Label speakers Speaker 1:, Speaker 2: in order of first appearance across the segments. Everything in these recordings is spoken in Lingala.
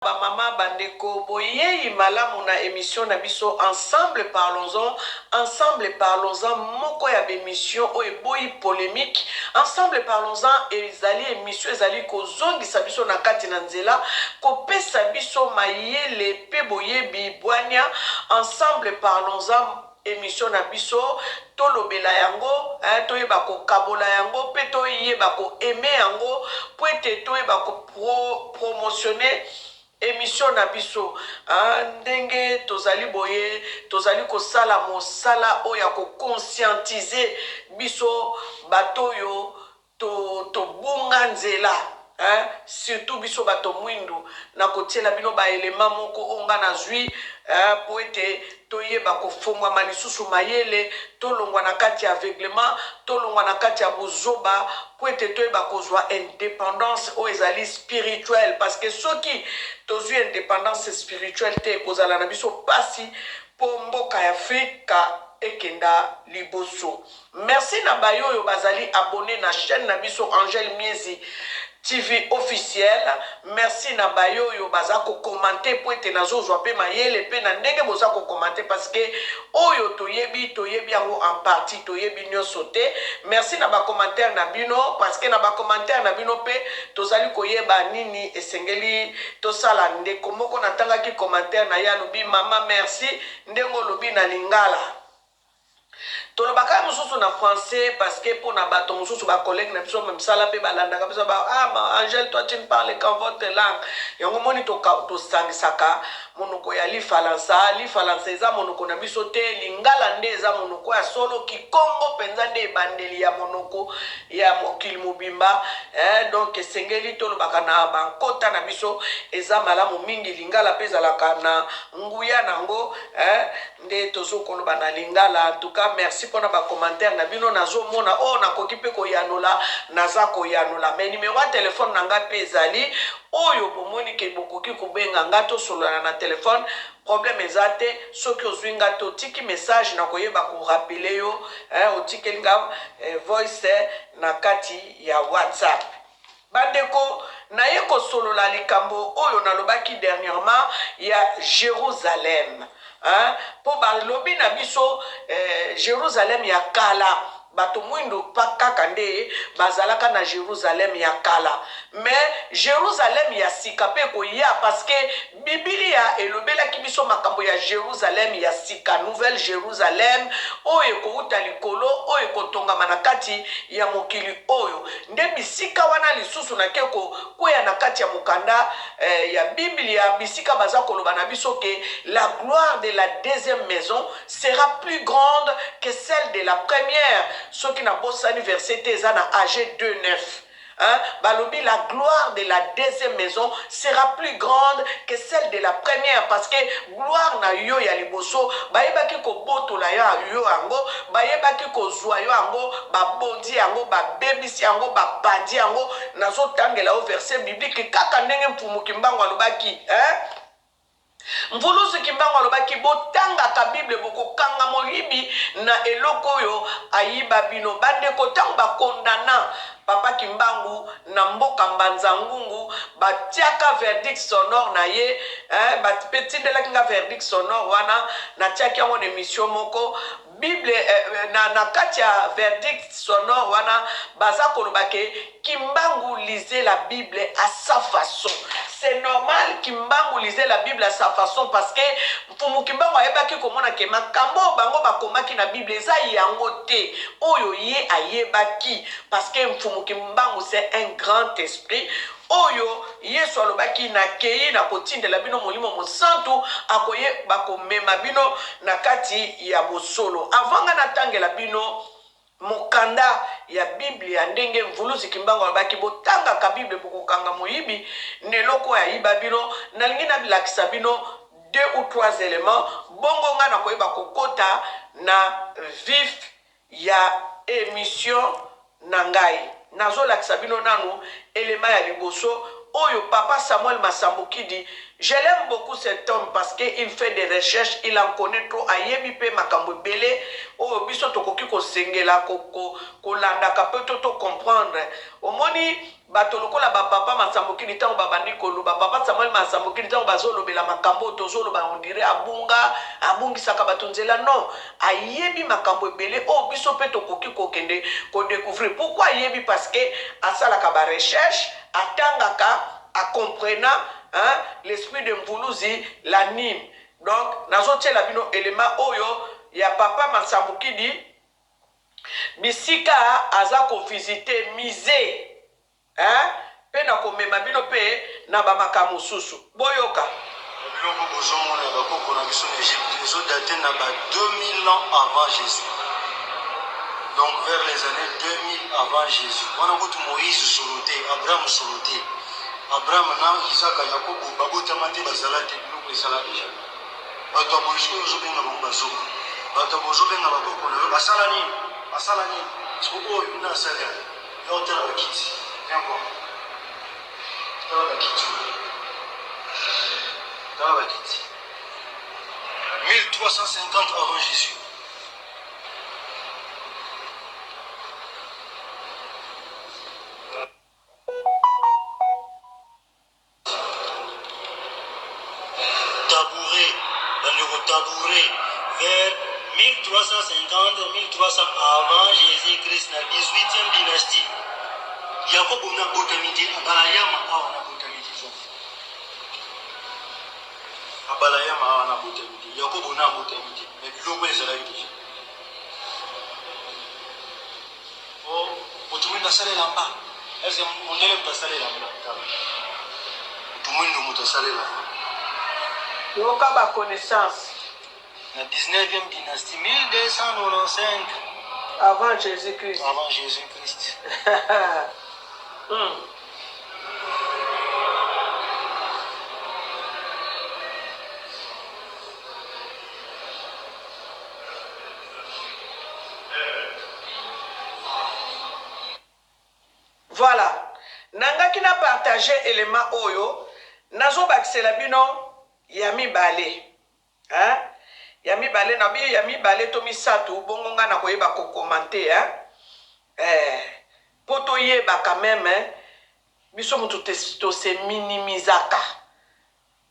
Speaker 1: Ba mama bandeko boyei malamu na émission na biso ensemble parlons-en moko ya émission o eboyi polémique ensemble parlons-en ezali émission ezali kozongisa biso na kati na nzela kopesa biso mayele pe boyebi bwania ensemble parlons-en émission na biso tolobela yango toyeba kokabola yango pe toyeba ko aimer yango po ete toyeba ko promotionner émission na biso ndenge tozali boye tozali kosala mosala oya ko conscientiser biso batoyo to bunga nzela surtout biso bato mwindu na kotiela bino ba élément moko onga na zwi po ete toyeba kofungwama lisusu mayele tolongwa na kati ya aveuglement tolongwa na kati ya bozoba po ete toyeba kozwa indépendance oyo ezali spirituelle parce que soki tozwi indépendance spirituelle te kozala na biso pasi po mboka ya Afrika ekenda liboso. Merci na bayo oyo bazali abonné na chaîne na biso Angel Miezi TV officiel. Merci na bayo yo baza ko commenter po ete nazozwa pe mayele pe na ndenge boza ko commenter parce que oyo toyebi yango en partie toyebi nyonso te. Merci na ba commentaire na bino parce que na ba commentaire na bino pe tozali koyeba nini esengeli tosala ndeko moko natangaki commentaire na ya lobi mama merci ndengo lobi na lingala tolobaka mususu na français parce que pour na bato mususu ba collègue na biso même sala pe balandaka biso ba Angel toi tu ne parles qu'en votre langue yango moni to sangisaka monoko ya lifalansa eza monoko na biso te lingala nde eza monoko ya solo kikongo penza nde bandeli ya monoko ya mokili mobimba donc esengeli tolobaka na bankota na biso eza malamu mingi lingala pe ezalaka na nguya nango nde tozokoloba na lingala. En tout cas merci pour ba commentaire na bino nazomona nakoki pe koyanola naza koyanola mais numéro ya téléphone na nga pe ezali oyo bomoni ke bokoki kobenga nga tosolana na téléphone problème ezate soki ozwi nga te otiki message na koyeba korapele yo otikeli nga voice na kati ya WhatsApp. Bandeko naye kosolola likambo oyo nalobaki dernièrement ya Jérusalem po balobi na biso Jérusalem ya kala bato mwindo kaka nde bazalaka na Jérusalem ya kala mais Jérusalem ya sika pe koya parce que Biblia elobelaki biso makambo ya Jérusalem ya sika nouvelle Jérusalem oyo ekouta likolo oyo ekotongama na kati ya mokili oyo nde bisika wana lisusu nakeko koya na kati ya mokanda ya Biblia bisika baza koloba na biso ke la gloire de la deuxième maison sera plus grande que celle de la première. Ceux qui n'ont pas verset na AG 2:9. Balobi la gloire de la deuxième maison sera plus grande que celle de la première parce que gloire na yo ya liboso bayebaki ko botola yo ango bayebaki ko zwa yo ango babondi yango babebisi yango bapandi yango nazotangela au verset biblique kaka ndenge mpumuki mbango alobaki mvulusu kimbango alobaki botangaka Bible bokokanga moyibi na eloko oyo ayiba bino bandeko ntango bakondana papa kimbangu na mboka mbanza ngungu batiaka verdict sonore na ye bapetindelaki nga verdict sonore wana natiaki yango na émission moko Bible na kati ya verdict sonore wana baza kolobake kimbangu lisait la Bible à sa façon. C'est normal kimbangu lisait la Bible à sa façon parce que mfumu kimbangu ayebaki komona ke makambo bango bakomaki na Bible eza yango te oyo ye ayebaki parce que mfumu kimbangu c'est un grand esprit oyo Yesu alobaki na kei na kotindela bino molimo mosantu akoye bakomema bino na kati ya bosolo avanga natangela bino mokanda ya Biblia ndenge mvuluzi kimbango alobaki botangaka Bible bokokanga moyibi neloko ya yiba bino nalingi na bilakisa bino 2 ou 3 éléments bongo nga na koyeba kokota na vif ya émission na ngai nazolakisa bino nanu elema ya liboso oyo papa Samuel Massamboki dit, je l'aime beaucoup cet homme parce qu'il fait des recherches, il en connaît trop, ayebi pe makambo belé, oyo biso tokoki ko sengela ko landa ka pe to comprendre. Omoni bato lokola ba papa Massamboki dit tango babandi koloba, papa Samuel Massamboki dit tango bazolobela makambo tozoloba on dirait abungi saka bato nzela non, ayebi makambo belé, oyo biso pe tokoki ko kende ko découvrir. Pourquoi ayebi? Parce que asalaka ba recherche, atangaka, a comprenant hein, l'esprit de Mvuluzi l'anime. Donc, nazotie la bino élément oyo, ya papa Massamboki dit, bisika aza ko visiter musée, hein, pe na ko mema bino pe na ba makamu susu. Boyoka.
Speaker 2: Biloko bozomona bakoko na biso na Égypte, ezodaté na ba 2000 ans avant Jésus. Donc vers les années 2000 avant Jésus. On a vu Moïse soloté, Abraham soloté. Abraham na Isaka Yakobo babotamate bazalate biloko esala déjà. Bato aboyisiko ozobenga bango bazoko. Bato bozobenga bakoko na yo basala nini? Basala nini? Soko oyo na asala. Ya otala bakiti. Yango. Tala bakiti. Tala bakiti. 1350 avant Jésus. Tabouret, vers 1350-1300 avant Jésus-Christ, la 18e dynastie. Jacob na botamidi, abalayama awana botamidi. Abalayama awana botamidi. Jacob na botamidi. Mais biloko ezala déjà. Oh, otumenda sale lamba. Est-ce que on élève ta sale lamba? Otumenda mutasale lamba.
Speaker 1: Yoka ba connaissance.
Speaker 2: La 19e dynastie, 1295.
Speaker 1: Avant Jésus-Christ.
Speaker 2: Avant Jésus-Christ.
Speaker 1: Voilà. Nangaki na partagé élément oyo. Nazo bakisela bino yami balé. Hein? Yami balé na bi yami balé to misatu bongo nga na koyeba ko commenter hein. Poto yeba quand même hein. Biso mutu to se minimizaka.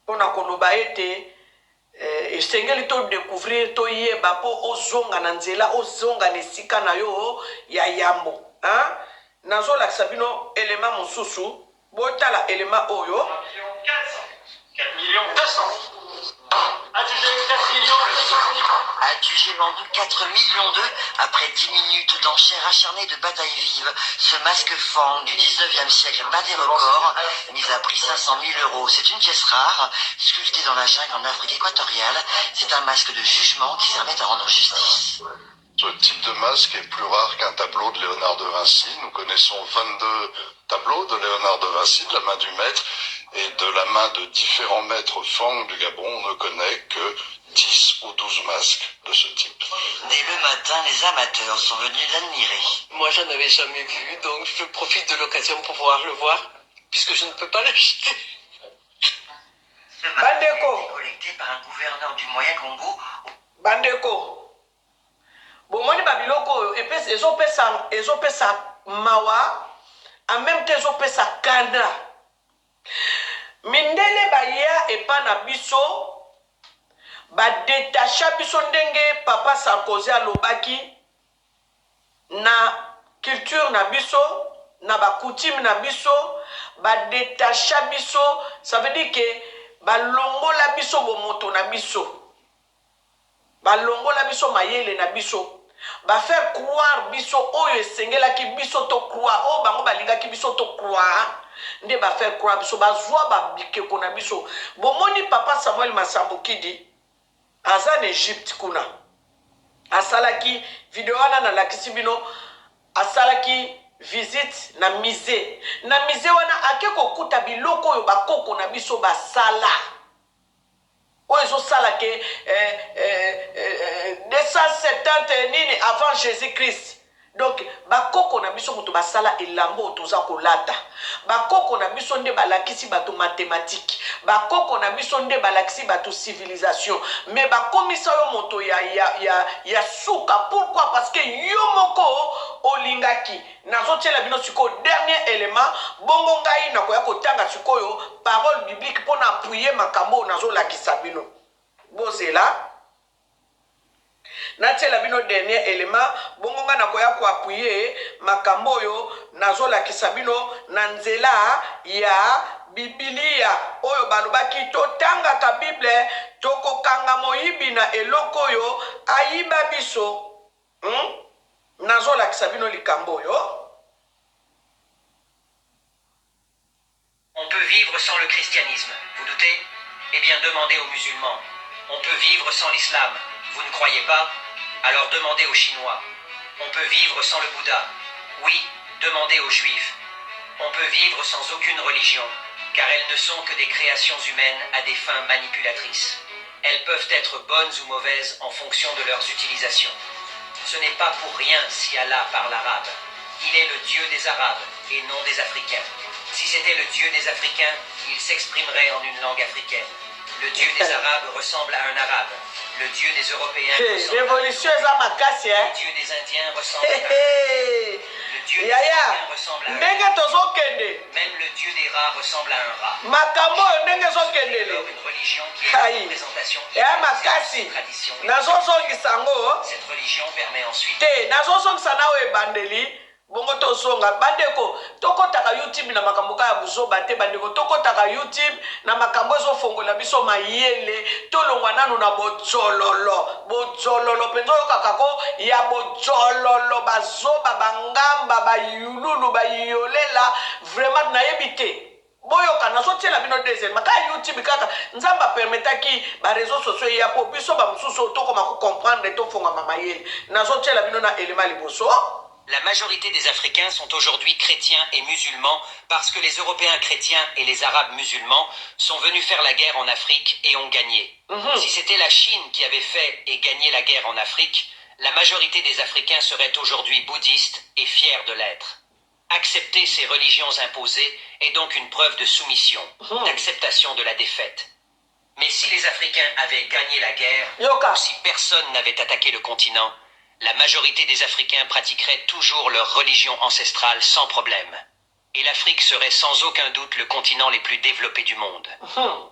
Speaker 1: Pona koloba ete esengeli to découvrir to yeba po ozonga na nzela ozonga nesika na yo ya yambo hein. Nazo la sabino élément mususu botala élément oyo
Speaker 2: 4 millions 200.
Speaker 3: Adjugé vendu 4 millions d'œufs après 10 minutes d'enchères acharnées de bataille vive. Ce masque Fang du 19e siècle bat des records, mis à prix 500 000 €. C'est une pièce rare, sculptée dans la jungle en Afrique équatoriale. C'est un masque de jugement qui servait à rendre justice.
Speaker 4: Ce type de masque est plus rare qu'un tableau de Léonard de Vinci. Nous connaissons 22 tableaux de Léonard de Vinci, de la main du maître, et de la main de différents maîtres Fang du Gabon, on ne connaît que 10 ou 12 masques de ce type.
Speaker 3: Dès le matin, les amateurs sont venus l'admirer.
Speaker 5: Moi, j'en avais jamais vu, donc je profite de l'occasion pour pouvoir le voir, puisque je ne peux pas l'acheter.
Speaker 1: Bandeko.
Speaker 3: Collecté par un gouverneur du Moyen-Congo.
Speaker 1: Bandeko. Bomoni babiloko ezopesa mawa en même temps ezopesa kana. Mindele baya epa na biso ba détacha biso ndenge papa Sarkozy alobaki na culture na biso na ba coutume na biso ba détacha biso, ça veut dire que ba longola biso bomoto na biso, ba longola biso mayele na biso, ba faire croire biso oyo esengelaki biso to croire o bango balingaki biso to croire nde ba faire croire biso bazwa ba bikeko na biso. Bomoni papa Samuel Massamboki dit aza en Égypte kuna asalaki video wana na lakisi bino asalaki visite na musée wana ake kokuta biloko oyo bakoko na biso basala oyo ezosala ke 270 nini avant Jésus-Christ donc bakoko na biso moto basala elambo toza kolata bakoko na biso nde balakisi bato mathématique bakoko na biso nde balakisi bato civilisation mais bakomisa yo moto ya suka pourquoi parce que yo moko olingaki nazotiela bino sikoyo dernier élément bongo ngai nakoya kotanga sikoyo parole biblique mpona appuye makambo nazolakisa bino bozela natiela bino dernier élément bongo nga nakoya koappuye makambo oyo nazolakisa bino na nzela ya bibilia oyo balobaki totangaka bible tokokanga moyibi na eloko oyo ayiba biso nazolakisa bino likambo oyo.
Speaker 6: On peut vivre sans le christianisme, vous doutez? Eh bien demandez aux musulmans. On peut vivre sans l'islam, vous ne croyez pas? Alors demandez aux Chinois. On peut vivre sans le Bouddha. Oui, demandez aux Juifs. On peut vivre sans aucune religion, car elles ne sont que des créations humaines à des fins manipulatrices. Elles peuvent être bonnes ou mauvaises en fonction de leurs utilisations. Ce n'est pas pour rien si Allah parle arabe. Il est le Dieu des Arabes et non des Africains. Si c'était le Dieu des Africains, il s'exprimerait en une langue africaine. Le Dieu des Arabes ressemble à un Arabe. Le Dieu des Européens ressemble
Speaker 1: révolution eza makasi
Speaker 6: Le Dieu des Indiens ressemble à Le Dieu des Indiens ressemble à
Speaker 1: ndenge tozokende
Speaker 6: Même le Dieu des rats ressemble à un rat.
Speaker 1: makambo oyo ndenge
Speaker 6: Alors
Speaker 1: ezokendele
Speaker 6: une religion qui est la représentation
Speaker 1: eya
Speaker 6: idéalisée de
Speaker 1: makasi
Speaker 6: cette tradition.
Speaker 1: nazozongisa yango
Speaker 6: Cette religion permet ensuite
Speaker 1: te nazozongisa nawe ebandeli bongo tozonga bandeko tokotaka youtube na makambo kaka ya buzoba te bandeko tokotaka youtube na makambo ezofongola biso mayele tolongwa nanu na bojololo mpenza oyokakako ya bojololo bazoba bangamba bayululu bayolela vraiment nayebi te boyoka nazotiela bino deuxième kaka youtube kaka nzambe apermetaki bareseau sociaux eya po biso bamosusu oyo tokoma kocomprendre tofongama mayele nazotiela bino na elema liboso.
Speaker 6: La majorité des Africains sont aujourd'hui chrétiens et musulmans parce que les Européens chrétiens et les Arabes musulmans sont venus faire la guerre en Afrique et ont gagné. Si c'était la Chine qui avait fait et gagné la guerre en Afrique, la majorité des Africains seraient aujourd'hui bouddhistes et fiers de l'être. Accepter ces religions imposées est donc une preuve de soumission, d'acceptation de la défaite. Mais si les Africains avaient gagné la guerre, ou si personne n'avait attaqué le continent, la majorité des Africains pratiqueraient toujours leur religion ancestrale sans problème. Et l'Afrique serait sans aucun doute le continent les plus développés du monde.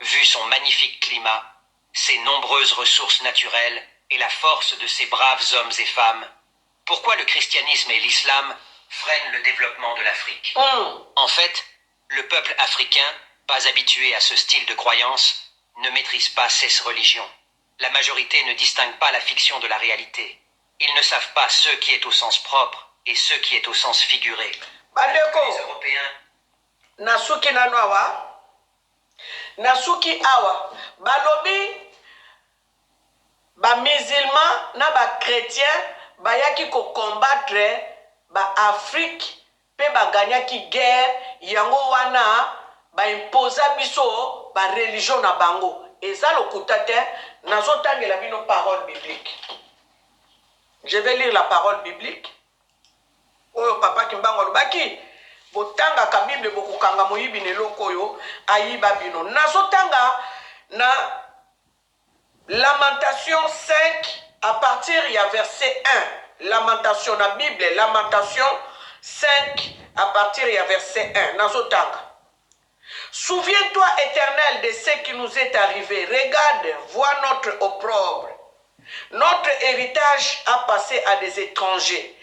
Speaker 6: Vu son magnifique climat, ses nombreuses ressources naturelles et la force de ses braves hommes et femmes, pourquoi le christianisme et l'islam freinent le développement de l'Afrique? En fait, le peuple africain, pas habitué à ce style de croyance, ne maîtrise pas ces religions. La majorité ne distingue pas la fiction de la réalité. Ils ne savent pas ce qui est au sens propre et ce qui est au sens figuré. Les Européens.
Speaker 1: Nasuki nanoawa. Nasuki awa. Balobi. Ba musulman na ba chrétien bayaki ko combattre ba Afrique pe ba gagnaki guerre yango wana ba imposa biso ba religion na bango. Eza lokuta te nazotangela bino parole biblique. Je vais lire la parole biblique. Oyo papa kimbango lobaki botanga ka Bible bokukanga moyibi ne lokoyo ayiba bino. Nazotanga na Lamentation 5 à partir il y a verset 1. Lamentation na Bible, Lamentation 5 à partir il y a verset 1. Nazotanga. Souviens-toi, Éternel, de ce qui nous est arrivé. Regarde, vois notre opprobre. Notre héritage a passé à des étrangers,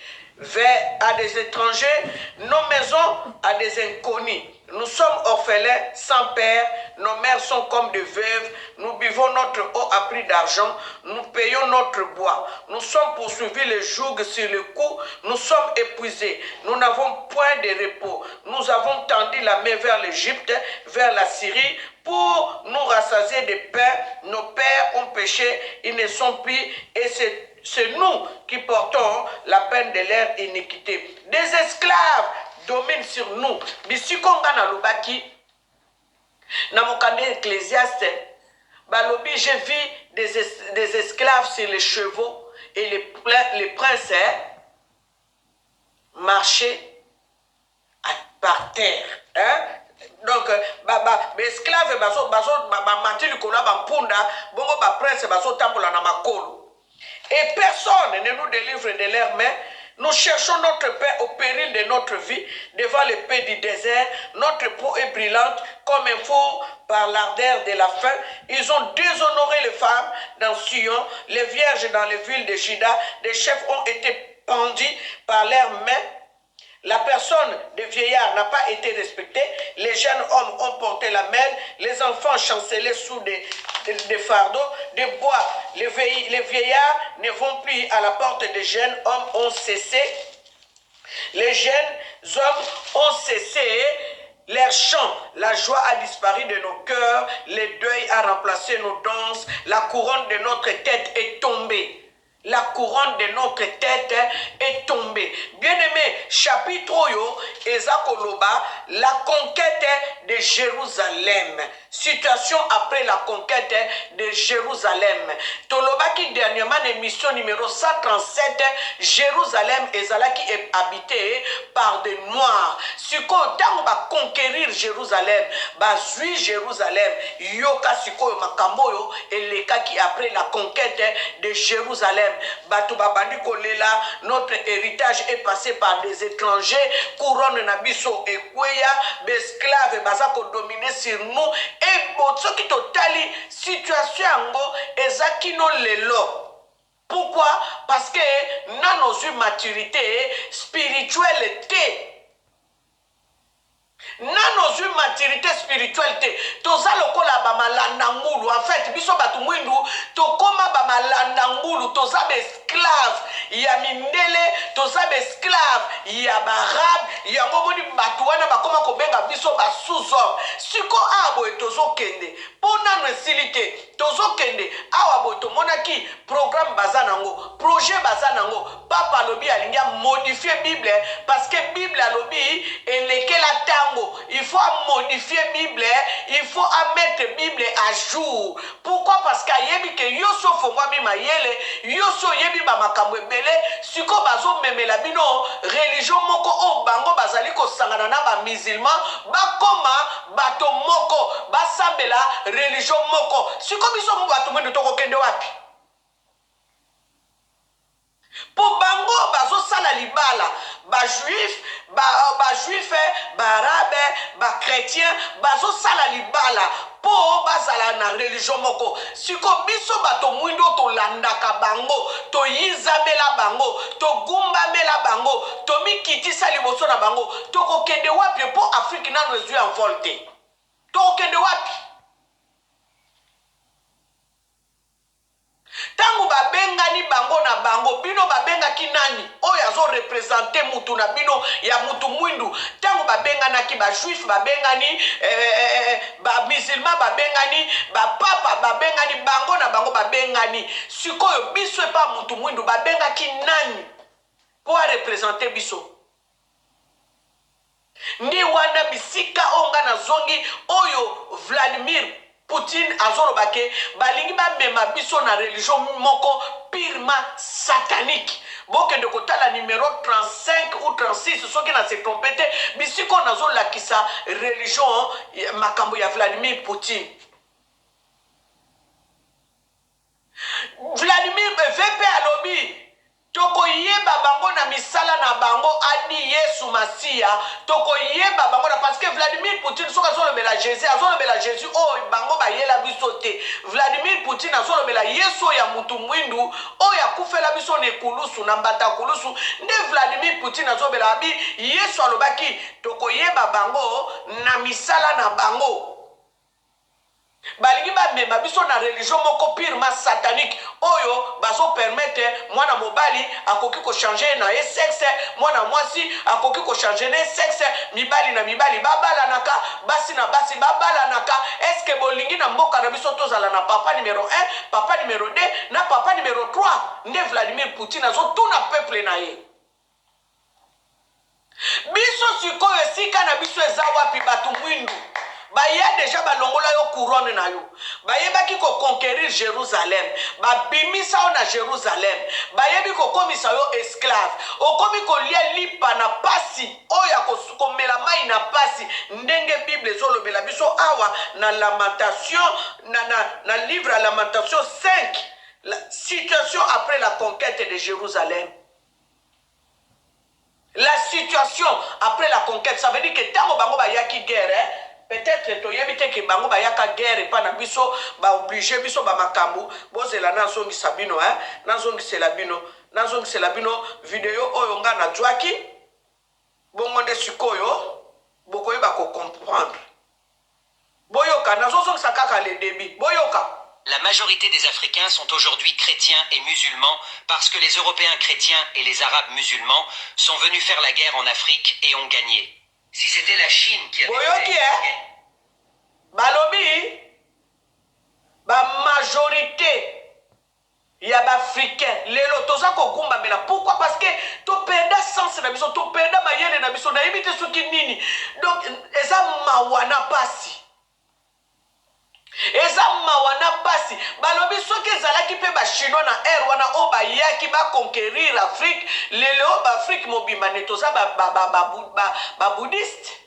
Speaker 1: à des étrangers, nos maisons à des inconnus. Nous sommes orphelins, sans père, nos mères sont comme des veuves, nous buvons notre eau à prix d'argent, nous payons notre bois. Nous sommes poursuivis le joug sur le cou, nous sommes épuisés, nous n'avons point de repos. Nous avons tendu la main vers l'Égypte, vers la Syrie, pour nous rassasier de pain. Nos pères ont péché, ils ne sont plus, et c'est nous qui portons la peine de leur iniquité. Des esclaves dominent sur nous. Bisikonga na lobaki, na mokande ecclésiaste, balobi, j'ai vu des esclaves sur les chevaux et les princes. marcher par terre. Hein? Donc, esclave, mati likolo ba punda, bongo ba prince, tambola na makolo. Et personne ne nous délivre de leurs mains. Nous cherchons notre paix au péril de notre vie, devant l'épée du désert. Notre peau est brûlante comme un four par l'ardeur de la faim. Ils ont déshonoré les femmes dans Sion, les vierges dans les villes de Juda. Des chefs ont été pendus par leurs mains. La personne des vieillards n'a pas été respectée. Les jeunes hommes ont porté la mêle. Les enfants chancelaient sous des fardeaux de bois. Les vieillards ne vont plus à la porte des jeunes hommes ont cessé. Les jeunes hommes ont cessé leur chant. La joie a disparu de nos cœurs. Le deuil a remplacé nos danses. La couronne de notre tête est tombée. La couronne de notre tête est tombée. Bien-aimé, chapitre Oyo, Ezakoloba, la conquête de Jérusalem. Situation après la conquête de Jérusalem. Tolobaki dernièrement, émission numéro 137, Jérusalem ezalaki est habité par des Noirs. Siko, tant va conquérir Jérusalem, bazui Jérusalem, yoka siko makamboyo, et les cas qui après la conquête de Jérusalem. Batubabandi kolela, notre héritage est passé par des étrangers, couronne nabiso et kweya, esclaves bazako dominé sur nous, et botso qui totali situation ango ezakino lelo. Pourquoi? Parce que nous avons une maturité spirituelle. Nano une maturité spirituelle toza lokola bamalanda ngulu en fait biso batu mwindu tokoma bamalanda ngulu toza esclave ya mindele toza esclave ya barab ya ngomoni batu wana bakoma kobenga biso ba sous-homme siko abo tozokende pona no esilite tozokende awa bo tomonaki programme bazanango projet bazanango papa lobi alingi modifier Bible parce que Bible alobi elekela tango. Il faut modifier la Bible, il faut mettre la Bible à jour. Pourquoi? Parce qu'il y a yoso fongwa mi mayele, yoso yebi ba makambo ebele, siko bazo memela bino religion moko o bango bazali ko sangana na ba musulman, bakoma bato moko, basambela religion moko. Siko biso mu bato mwendo toko kende wapi? Pour bango bazo sala libala ba juif ba arabe ba chrétien bazo sala libala po bazala na religion moko siko biso bato mwindo to landaka bango to yizamela bango to gumbamela bango to mikitisa liboso na bango to kokende wapi po Afrique nano ezui en volte to kokende wapi tango babengani bango na bango bino babengaki nani oyo azo represente mutu na bino ya mutu mwindu tango babenganaki ba juif babengani ba musulman babengani ba papa babengani bango na bango babengani sikoyo biso epa mutu mwindu babengaki nani po represente biso ndi wana bisika onga na zongi oyo Vladimir Poutine azorobake balingi ba mema biso na religion moko purement satanique. Boke de kotala numéro 35 ou 36 soki na se trompete bisiko nazo lakisa religion makambo ya Vladimir Poutine. Vladimir VP alobi toko yeba bango na misala na bango adi Yesu Masia toko yeba bango na parce que Vladimir Poutine soka zolobela Jésus oh bango ba yela bisote Vladimir Poutine azolobela Yesu ya mutu mwindu oh ya kufela biso ne kulusu na mbata kulusu nde Vladimir Poutine azobela abi Yesu alobaki toko yeba bango na misala na bango balingi ba mema biso na religion moko purement satanique oyo bazo permettre mwana mobali akoki ko changer na sexe mwana mwasi akoki ko changer na sexe mibali na mibali babala naka basi na basi babala naka est-ce que bolingi na mboka na biso tozala na papa numéro 1 papa numéro 2 na papa numéro 3 nde Vladimir Poutine azo tuna peuple na ye biso sikoyo esika na biso eza wapi batu mwindu baya déjà balongola yo couronne na yo bayebaki conquérir Jérusalem babimisa yo na Jérusalem bayebi kokomisa yo esclave okomi kolia lipa na pasi oya komela mai na pasi ndenge Bible ezolobela biso awa na Lamentation na livre à Lamentation 5 la situation après la conquête de Jérusalem. La situation après la conquête, ça veut dire que tant que bango ba yaki guerre, peut-être to yebite que bango ba yaka guerre pa na biso ba obligé biso ba makambu bozela na zongi sabino na zongi selabino vidéo oyo nga na dwaki bongo de sikoyo bokoyi ba ko comprendre boyoka na zongi sakaka le débit boyoka.
Speaker 6: La majorité des Africains sont aujourd'hui chrétiens et musulmans parce que les Européens chrétiens et les Arabes musulmans sont venus faire la guerre en Afrique et ont gagné. Si c'était la Chine qui avait fait...
Speaker 1: Balobi, la majorité il y a Africains, les lotosa kokumba mela. Pourquoi? Parce que to penda sens na biso, to penda mayele na biso na ibite suki nini. Donc eza mawana pasi. Eza mawana pasi balobi soki ezalaki mpe bachinois na air wana oyo bayaki baconquérir l'Afrique lelo baafrike mobimba ne toza babudiste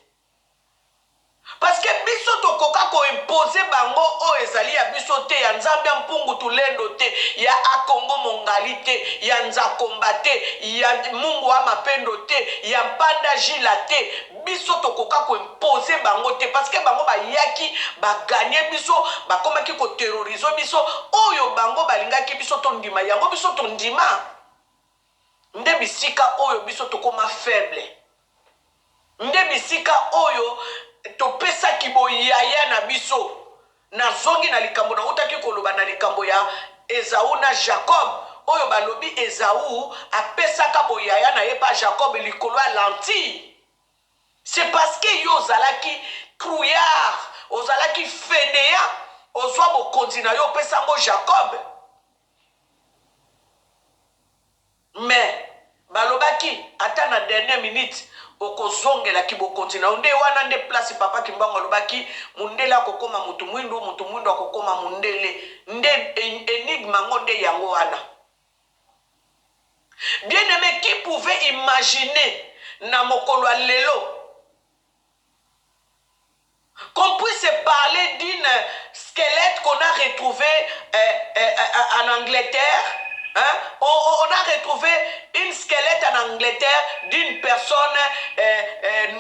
Speaker 1: parce que biso tokoka koimpose bango oyo ezali ya biso te ya nzambe ya mpungu tulendo te ya akongo mongali te ya nzakomba te ya mungu wa mapendo te ya mpanda jila te biso tokoka koimpose bango te parce que bango bayaki baganye biso bakomaki koterrorize biso oyo bango balingaki biso tondima yango biso tondima nde bisika oyo biso tokoma faible nde bisika oyo topesaki boyaya na biso nazongi na likambo na utaki koloba na likambo ya Esau na Jacob oyo balobi Esau apesaka boyaya na ye pa Jacob likolo ya lentille. C'est parce que yo ozalaki trouillard ozalaki fainéant ozwa bokonzi na yo opesango Jacob mais balobaki ata na dernière minute okozongela ki bokonzi na nde wana nde place papa kimbango alobaki mundele akokoma mutu mwindu akokoma mundele nde énigme ngo nde yango wana. Bien aimé, qui pouvait imaginer na mokolo lelo qu'on puisse parler d'une squelette qu'on a retrouvé en Angleterre. Hein? On a retrouvé une squelette en Angleterre d'une personne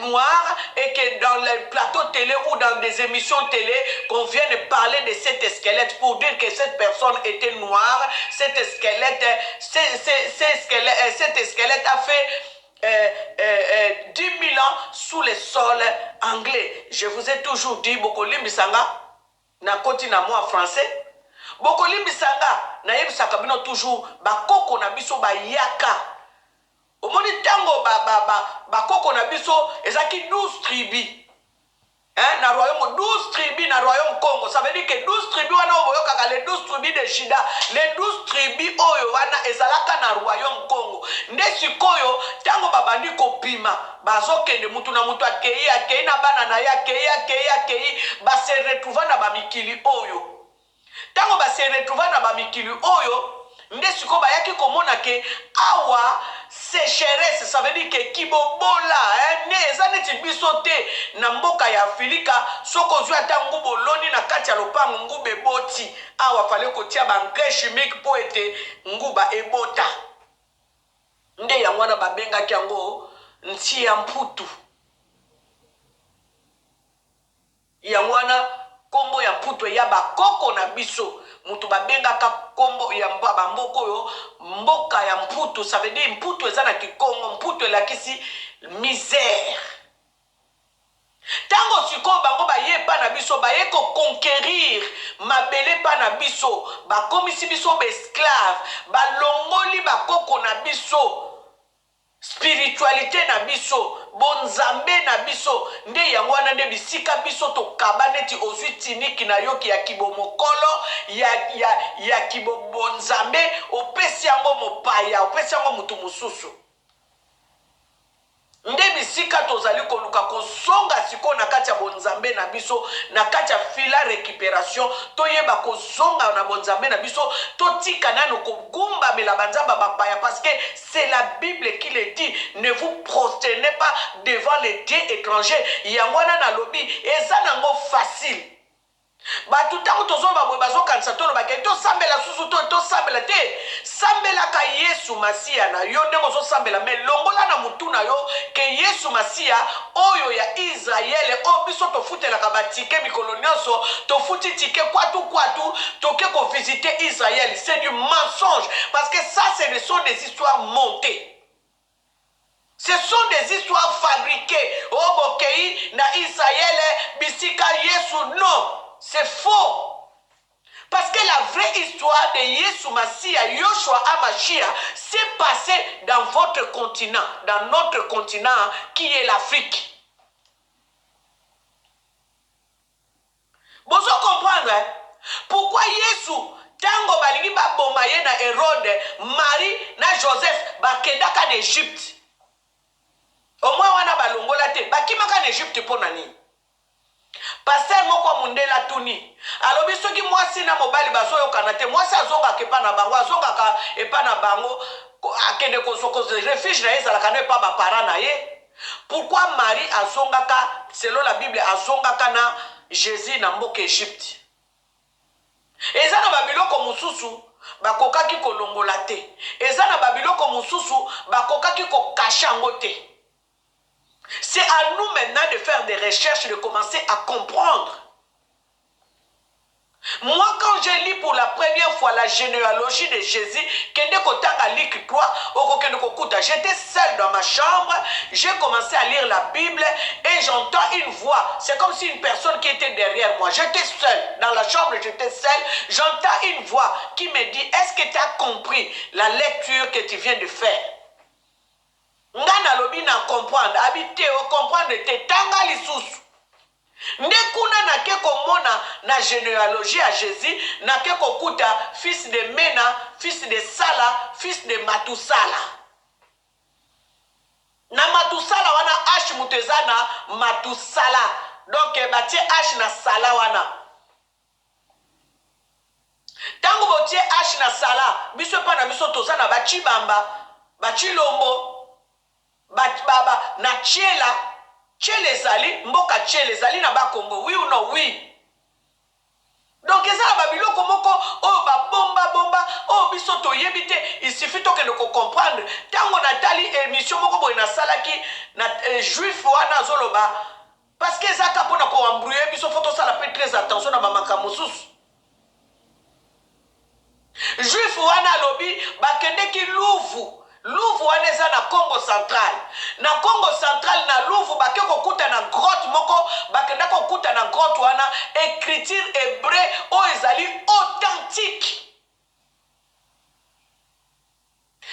Speaker 1: noire et que dans les plateaux télé ou dans des émissions télé qu'on vienne parler de cette squelette pour dire que cette personne était noire. Cette squelette a fait 10 000 ans sous le sol anglais. Je vous ai toujours dit, Bokoli Mbisanga, na koti na moi français. Bokoli Mbisanga, na yebisaka bino toujours, bakoko na biso bayaka. Omoni tango bakoko na biso, ezaki 12 tribus. Hein, na royaume 12 tribus na royaume Congo. Ça veut dire que 12 tribus wana oboyoka les 12 tribus de Shida, les 12 tribus oyo wana ezalaka na royaume Congo. Nde sikoyo tango babandi kopima, bazokende mutu na mutu akei na bana na ya akei ba se retrouva na bamikili oyo. Tango ba se retrouva na bamikili oyo, nde siko bayaki komona ke awa sécheresse, ça veut dire que kibobola ne ezaneti biso te na mboka ya Afrika soko zwa tango boloni na kati ya lopango ngube boti awa fale kotia ba engrais chimique po ete nguba ebota nde yango wana babengaki yango nti ya mputu yango wana kombo ya mputu ya bakoko na biso mutu babengaka kombo ya bamboko yo mboka ya mputu. Ça veut dire mputu eza na kikongo mputu elakisi misère. Tango siko bango baye pa na biso baye ko conquérir mabele pa na biso bakomisi biso ba esclave balongoli bakoko na biso spiritualité na biso bonzambe na biso nde yango wana nde bisika biso tokaba neti ozwi tiniki na yoki ya kibomokolo ya kibobonzambe opesi yango mopaya opesi yango mutu mususu nde bisika tozali koluka kozonga siko na kati ya bonzambe na biso na kati ya fila récupération toyeba kozonga na bonzambe na biso totika nano kogumbamela banzamba bapaya parce que c'est la Bible qui le dit, ne vous prosternez pas devant les dieux étrangers. Yango wana nalobi eza nango facile. Batu tango tozoba boye bazokanisa tolobaka tosambela susu tosambela te sambelaka Yesu Masiya na yo ndenge ozosambela me longola na mutu na yo ke Yesu Masiya oyo ya Israele oyo biso tofutelaka batike mikolo nyonso tofuti tike kwatu toke kovisite Israël. C'est du mensonge parce que ça ce sont des histoires montées. Ce sont des histoires fabriquées. Oh bokei na Israël bisika Yesu non. C'est faux. Parce que la vraie histoire de Yesu Masiya, Yoshua Amashia, s'est passée dans votre continent, dans notre continent qui est l'Afrique. Vous comprenez hein? Pourquoi Yesu, tango balingi ba bomaye na Hérode, Marie na Joseph, bakedaka en Égypte. Au moins wana balongola te, bakimaka en Égypte pour nani. Pasteur moko mundela tuni alobi soki mwasi na mobali bazoyokana te mwasi azongaka epa na bango azongaka epa na bango akende kozokoza refuge na ye ezalaka na epa bapara na ye. Pourquoi Marie azongaka selon la Bible azongaka na Jésus na mboka Égypte? Eza na babiloko mosusu bakokaki kolongola te, eza na babiloko mosusu bakokaki kokasha yango te. C'est à nous maintenant de faire des recherches, de commencer à comprendre. Moi, quand j'ai lu pour la première fois la généalogie de Jésus, j'étais seul dans ma chambre, j'ai commencé à lire la Bible et j'entends une voix. C'est comme si une personne qui était derrière moi. J'étais seul, dans la chambre, j'étais seul. J'entends une voix qui me dit, est-ce que tu as compris la lecture que tu viens de faire? Ngana lobi na comprendre habité o comprendre te tanga lisusu ndekuna na ke komona na généalogie à Jésus na ke kokuta fils de Mena, fils de Sala, fils de Matusala. Na Matusala wana H mutezana Matusala. Donc batie H na Sala wana. Tango botie H na Sala, biso pa na biso tozana bachi bamba, bachi lombo. Baba na Tchela Zali, mboka Tchele Zali na Bakongo, oui ou non, oui. Donc ça babiloko moko oh ba bomba oh bisoto yebite il suffit to que de comprendre tango natali émission moko boy na salaki na juif wana zoloba parce que ça kapona ko embrouiller biso photo ça la fait très attention na mamaka mususu. Juif wana lobi bakende ki Louvre wana eza na Congo central. Na Congo central na Louvre bake kokuta na grotte moko bakenda kokuta na grotte wana écriture hébreu o ezali authentique.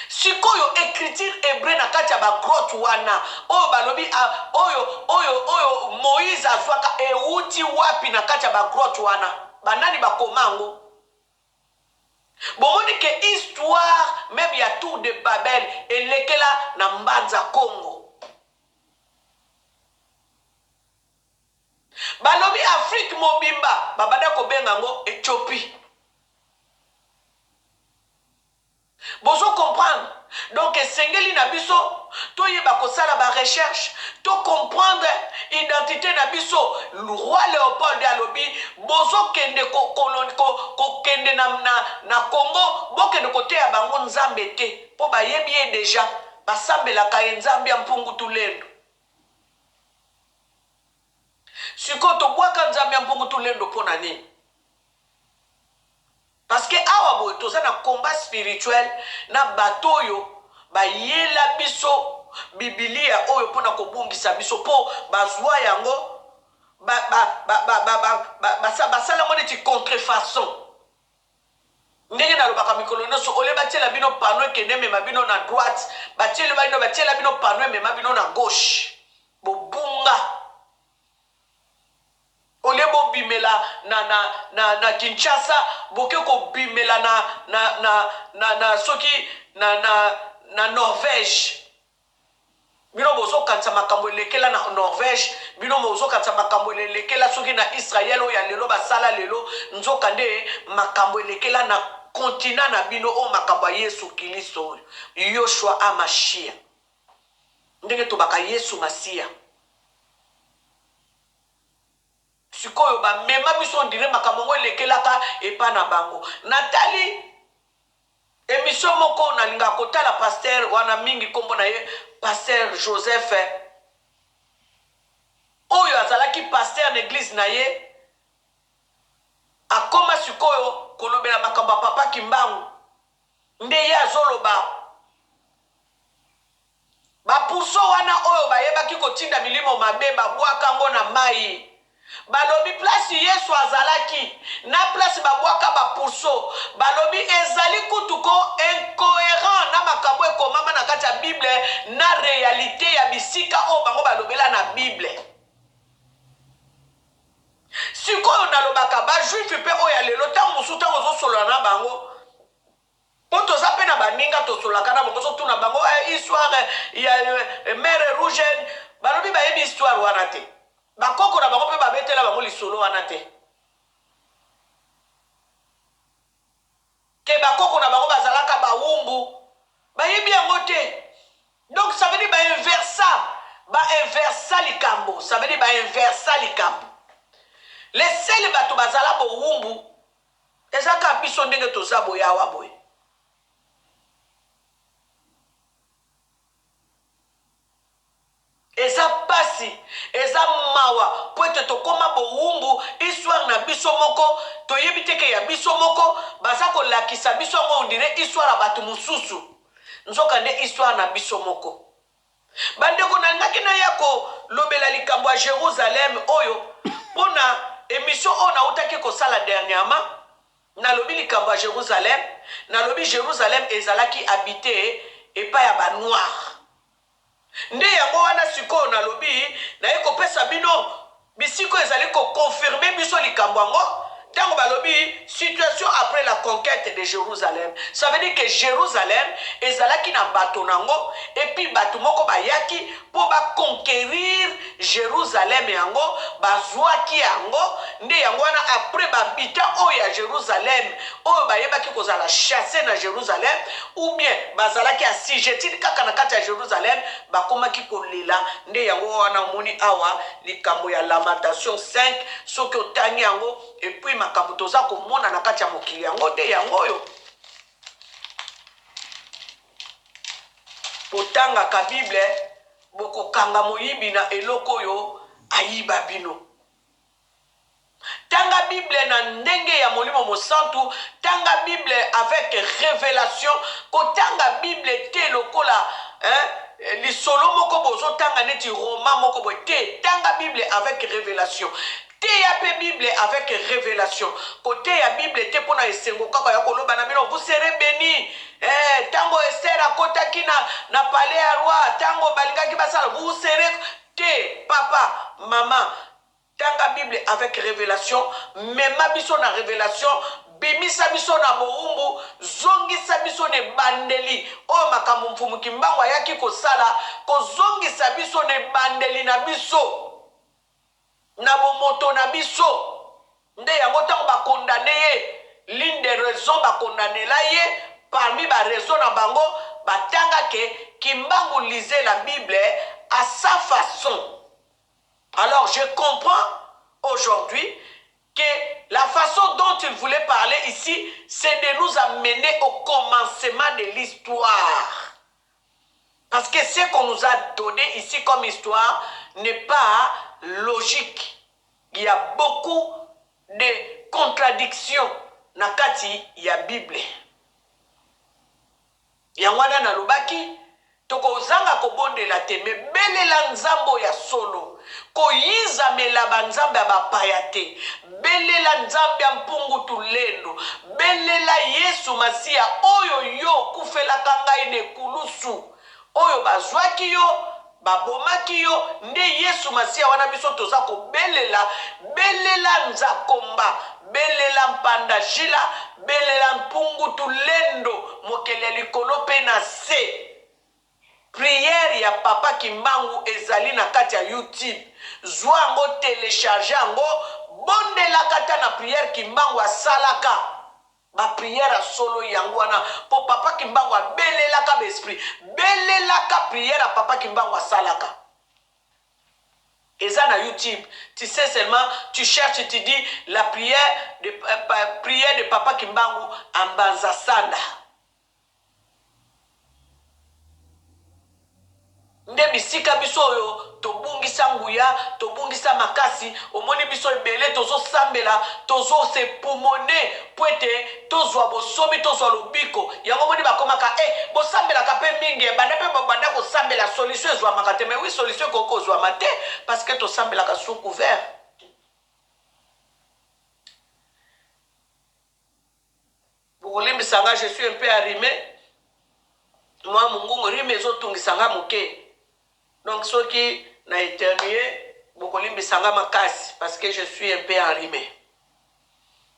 Speaker 1: Sikoyo écriture hébreu na kati ya ba grotte wana oyo balobi oyo Moïse azwaka euti wapi na kati ya ba grotte wana banani bakomango. Bon, que histoire, même il y a tour de Babel, et lekela na Mbanza Congo. Balobi Afrique mobimba, babada ko bengango Éthiopie. Bozo comprendre. Donc, Sengeli Nabiso, to yeba ko sala ba recherche, to comprendre identité Nabiso, le roi Léopold de Alobi, bozo kende ko kende na Congo, bo kende kote ya bango nzambe te, po ba yebi déjà, ba sambela ka nzambe ya mpungu tulendo. Siko to bwaka nzambe ya mpungu tulendo pona nini? Parce que awa boy toza na combat spirituel na batoyo ba yela biso Biblia oyo pona kobungisa biso po bazwa yango basala ngone ti contrefaçon. Ndenge na lobaka mikolo nyonso ole batiela bino pano ekende mema bino na droite batiela bino pano mema bino na gauche bobunga. Ole bo bimela na Kinshasa boke ko bimela na soki na Norvège bino bozo kanisa makambo elekela na Norvège, bino bozo kanisa makambo elekela soki na Israël o ya lelo basala lelo, nzoka nde makambo elekela na kontina na bino o makambo ya Yesu Kristo Yoshua Amashia. Ndenge tobaka Yesu Masia. Sikoyo ba mema biso ndire makambo ngo elekelaka epa na bango. Nathalie émission moko na linga kotala pasteur wana mingi kombo na ye pasteur Joseph oyo azalaki pasteur na église na ye akoma sikoyo kolobela makambo papa Kimbangu nde ye azoloba bapuso wana oyo bayebaki kotinda milimo mabe babwaka ngo na mai balobi place Yesu azalaki na place babwaka bapuso balobi ezali kutuko incohérent na makambo ekomama na kati ya Bible na réalité ya bisika oyo bango balobela na Bible. Sikoyo nalobaka bajuif mpe oyo ya lelo ntango mosusu ntango ozosolola na bango po toza mpe na baninga tosololaka na bango tozotuna bango histoire ya mer rouge balobi bayebi histoire wana te bakoko na bango mpe babetela bango lisolo wana te ke bakoko na bango bazalaka bawumbu bayebi yango te. Donc ça veut dire ba-inversa likambo, ça veut dire ba-inversa likambo. Les seuls bato bazala bowumbu ezaka biso ndenge toza boya wa boye. Eza pasi, eza mawa, po ete tokoma bowumbu, histoire na biso moko, toyebi teke ya biso moko, baza kolakisa biso ngo ondire histoire ya bato mosusu. Nzoka nde histoire na biso moko. Bandeko na ngaki na yako lobela likambo ya Jérusalem oyo, pona émission on a utaki kosala dernièrement, na lobi likambo ya Jérusalem, na lobi Jérusalem ezalaki habité epa ya ba noir. Nde yango wana sikoyo na lobi na yeko pesa bino bisiko ezali ko confirmer biso likambo yango tango balobi situation après la conquête de Jérusalem. Ça veut dire que Jérusalem ezalaki na bato nango et puis bato moko bayaki po ba conquérir Jérusalem yango bazwaki yango nde yango wana après babita oyo ya Jérusalem oyo bayebaki kozala chasser na Jérusalem ou bien bazalaki assujetti kaka na kati ya Jérusalem bakomaki kolela nde yango wana moni awa likambo ya Lamentation 5 soki otangi yango et puis makambo toza komona na kati ya mokili yango te yango oyo potanga ka Bible bokokanga moyibi na eloko yo ayiba bino. Tanga Bible na ndenge ya molimo mosantu, tanga Bible avec révélation, kotanga Bible te lokola lisolo moko bozo tanga neti roman moko boy te, tanga Bible avec révélation. Te ya pe Bible avec révélation. Côté ya Bible te pona esengo kaka ya koloba na bino vous serez bénis. Tango Esther akotaki na palais ya roi, tango balingaki basala vous serez te papa maman. Tanga Bible avec révélation, mema biso na révélation, bimisa biso na boumbu, zongisa biso ne bandeli. O makambo mfumu Kimbangu ayaki kosala, ko zongisa biso ne bandeli na biso. Na bomoto na biso. Nde yango tango ba condamné ye, l'une des raisons ba condamné la ye, parmi ba raison na bango, batanga ke Kimbangu lisait la Bible à sa façon. Alors je comprends aujourd'hui que la façon dont il voulait parler ici, c'est de nous amener au commencement de l'histoire. Parce que ce qu'on nous a donné ici comme histoire n'est pas logique. Il y a beaucoup de contradictions dans la Bible. Il y a un lobaki. Toko zanga kobondela te me belela nzambo ya solo koyiza melaba nzambe ya bapaya te belela nzambe ya mpungu tulendo belela Yesu Masia oyo yo kufelaka ngai ne kulusu oyo bazwaki yo babomaki yo nde Yesu Masia wana biso toza kobelela belela nzakomba belela mpanda jila belela mpungu tulendo mokele likolo pe na se. prière ya papa Kimbangu ezali na kati ya YouTube. Zwa yango télécharger yango bondelaka ta na prière Kimbangu asalaka. Ba prière solo yango wana po papa Kimbangu abelelaka ba esprit. Belelaka prière papa Kimbangu asalaka. Eza na YouTube. Tu sais seulement, tu cherches, tu dis la prière de papa Kimbangu Ambanza Sanda. Nde bisika biso oyo tobungisa nguya tobungisa makasi omoni biso ebele tozo sambela tozo se pumone poete tozwa bosomi tozwa lobiko yango moni bakomaka bosambela ka pe mingi banda pe banda ko sambela solution ezwa makate mais oui solution koko zwa mate parce que to sambela ka sous couvert. Bokolimbi sanga je suis un peu arrimé. Moi mungungu rime zo tungisanga moke. Donc, ceux qui n'ont éternué, beaucoup de sanga makasi parce que je suis un peu enrhumé.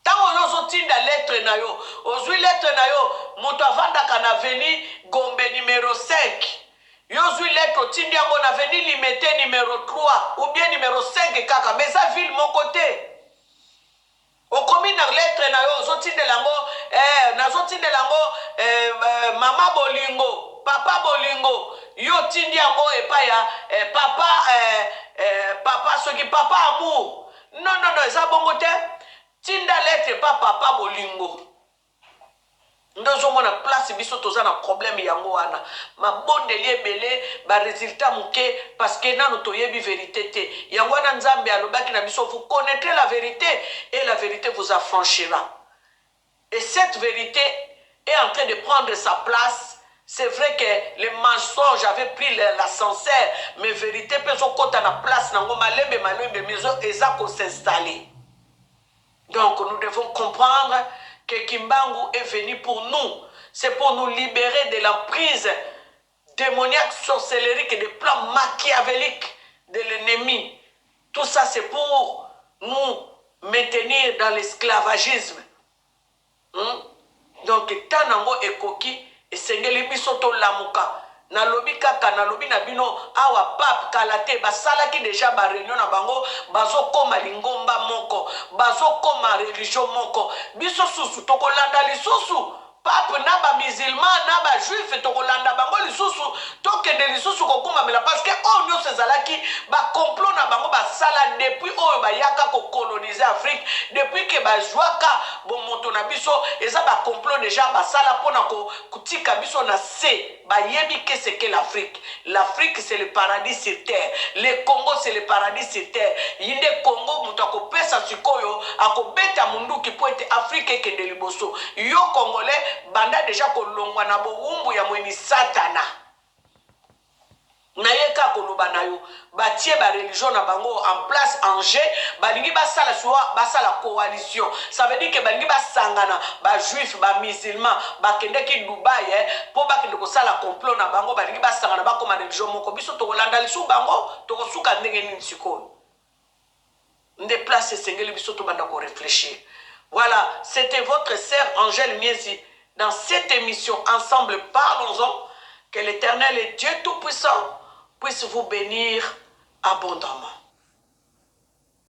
Speaker 1: Tant que nous avons la lettre nayo, aujourd'hui lettre nayo, mon avanda kana veni Gombe numéro 5. Yozu lettre tindi yango na veni limité numéro 3 ou bien numéro 5 kaka, mais ça ville mon côté. Au commis na lettre nayo, zotinde lango, nazotinde lango, mama bolingo, papa bolingo. Yo tindi yango epa ya papa soki papa amour. Non, eza bongo te. Tinda lettre pa papa bolingo. Ndozo mona place biso toza na problème yango wana. Ma bondeli ebele ba résultat muke parce que nanu toyebi vérité te. Yango wana Nzambe alobaki na biso vous connaîtrez la vérité et la vérité vous affranchira. Et cette vérité est en train de prendre sa place. C'est vrai que les mensonges avaient pris l'ascenseur, mais vérité peut se na place nango malembe maison ezako s'installer. Donc nous devons comprendre que Kimbangu est venu pour nous. C'est pour nous libérer de l'emprise démoniaque, sorcellerique et des plans machiavéliques de l'ennemi. Tout ça c'est pour nous maintenir dans l'esclavagisme. Donc tanango ekoki esengeli biso to lamuka na lobi kaka na lobi na bino awa pape kalate basalaki déjà ba réunion na bango bazokoma lingomba moko bazokoma religion moko biso susu tokolanda lisusu pape na ba musulman na ba juif tokolanda bango lisusu tokende lisusu kokumamela parce que oyo nyonso ezalaki ba complot na bango basala depuis oyo bayaka kokoloniser Afrique depuis que bazwaka bomoto na biso eza ba complot déjà basala mpona kotika biso na se bayebi que c'est que l'Afrique. L'Afrique c'est le paradis sur terre. Le Congo c'est le paradis sur terre. Yinde Congo mutu akopesa sikoyo akobeta munduki po ete Afrique ekende liboso. Yo Congolais banda déjà kolongwa na bowumbu ya mweni satana. Nayeka koloba na yo batie ba religion na bango en place en jeu balingi basala soit basala coalition ça veut dire que balingi basangana ba juif ba musulman bakende ki Dubai po bakende ko sala complot na bango balingi basangana ba comme religion moko biso to kolanda lisu bango to kosuka ndenge nini sikoyo nde place sengeli biso to banda ko réfléchir. Voilà, c'était votre sœur Angèle Miezi dans cette émission Ensemble parlons-en. Que l'Éternel et Dieu Tout-Puissant puisse vous bénir abondamment.